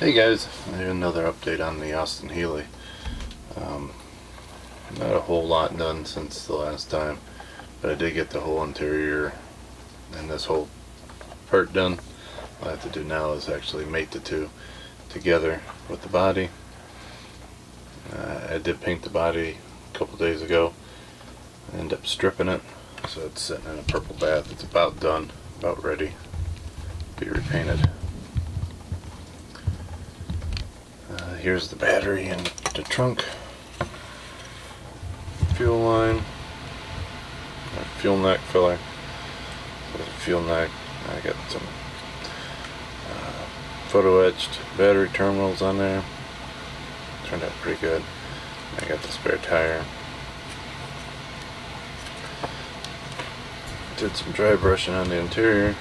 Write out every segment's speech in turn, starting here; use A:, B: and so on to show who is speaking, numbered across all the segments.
A: Hey guys, I have another update on the Austin Healey. Um, Not a whole lot done since the last time, but I did get the whole interior and this whole part done. What I have to do now is actually mate the two together with the body. I did paint the body a couple days ago. I ended up stripping it, so it's sitting in a purple bath. It's about done, about ready to be repainted. Here's the battery and the trunk, fuel line, fuel neck filler. There's a fuel neck. I got some photo etched battery terminals on there. Turned out pretty good. I got the spare tire. Did some dry brushing on the interior.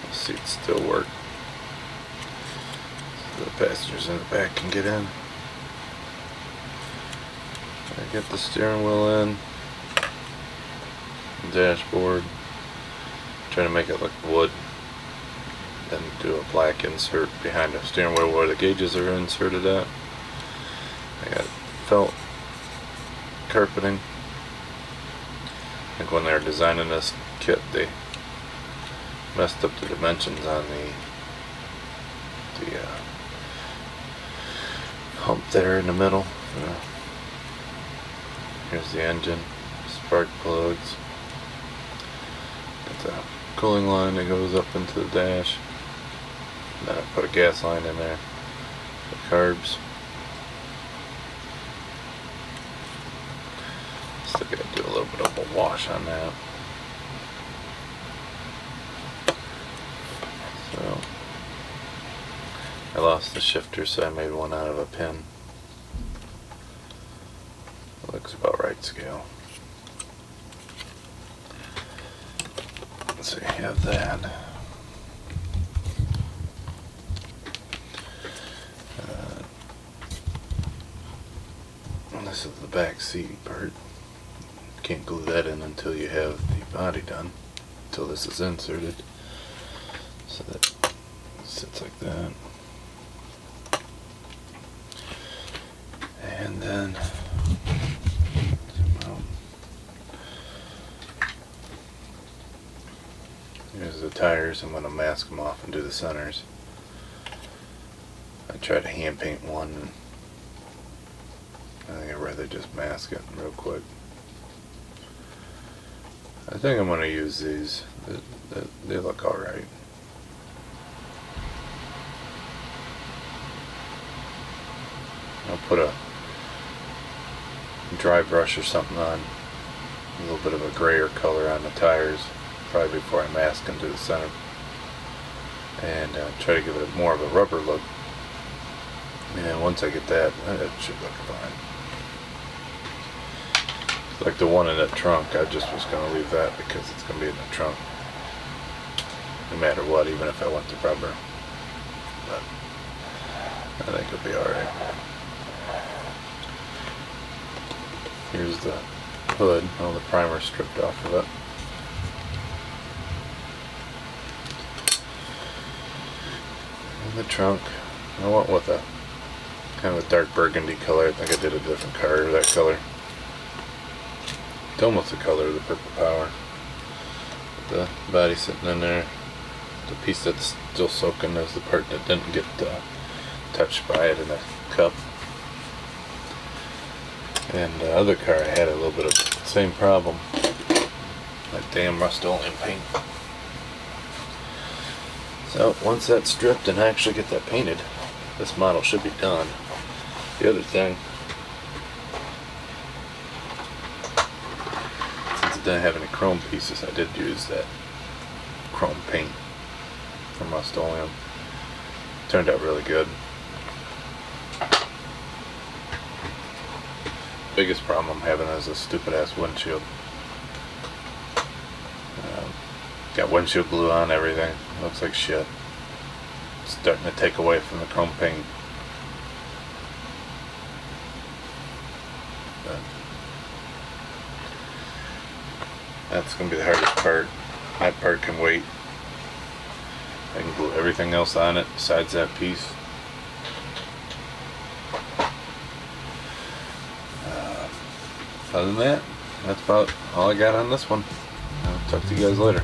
A: The seats still work. The passengers in the back can get in. I get the steering wheel in, the dashboard, trying to make it look wood, then do a black insert behind the steering wheel where the gauges are inserted at. I got felt carpeting. I think when they were designing this kit they messed up the dimensions on the hump there in the middle. Here's the engine, spark plugs, got the cooling line that goes up into the dash, and then I put a gas line in there for carbs. Still gotta do a little bit of a wash on that. So I lost the shifter, so I made one out of a pin. Looks about right scale. So you have that. And this is the back seat part. Can't glue that in until you have the body done. Until this is inserted. So that it sits like that. And then here's the tires. I'm going to mask them off and do the centers. I tried to hand paint one, and I think I'd rather just mask it real quick. I think I'm going to use these. They look alright. I'll put a dry brush or something on, a little bit of a grayer color on the tires, probably before I mask them to the center, and try to give it more of a rubber look. And once I get that, it should look fine. Like the one in the trunk, I just was going to leave that because it's going to be in the trunk no matter what, even if I went to rubber. But I think it'll be alright. Here's the hood, all the primer stripped off of it. And the trunk, I went with a kind of a dark burgundy color. I think I did a different color, that color. It's almost the color of the Purple Power. The body sitting in there. The piece that's still soaking is the part that didn't get touched by it in the cup. And the other car I had a little bit of the same problem. That damn Rust-Oleum paint. So once that's stripped and I actually get that painted, this model should be done. The other thing, since it didn't have any chrome pieces, I did use that chrome paint from Rust-Oleum. Turned out really good. Biggest problem I'm having is this stupid ass windshield. Got windshield glue on everything. Looks like shit. It's starting to take away from the chrome paint. But that's going to be the hardest part. That part can wait. I can glue everything else on it besides that piece. Other than that, that's about all I got on this one. I'll talk to you guys later.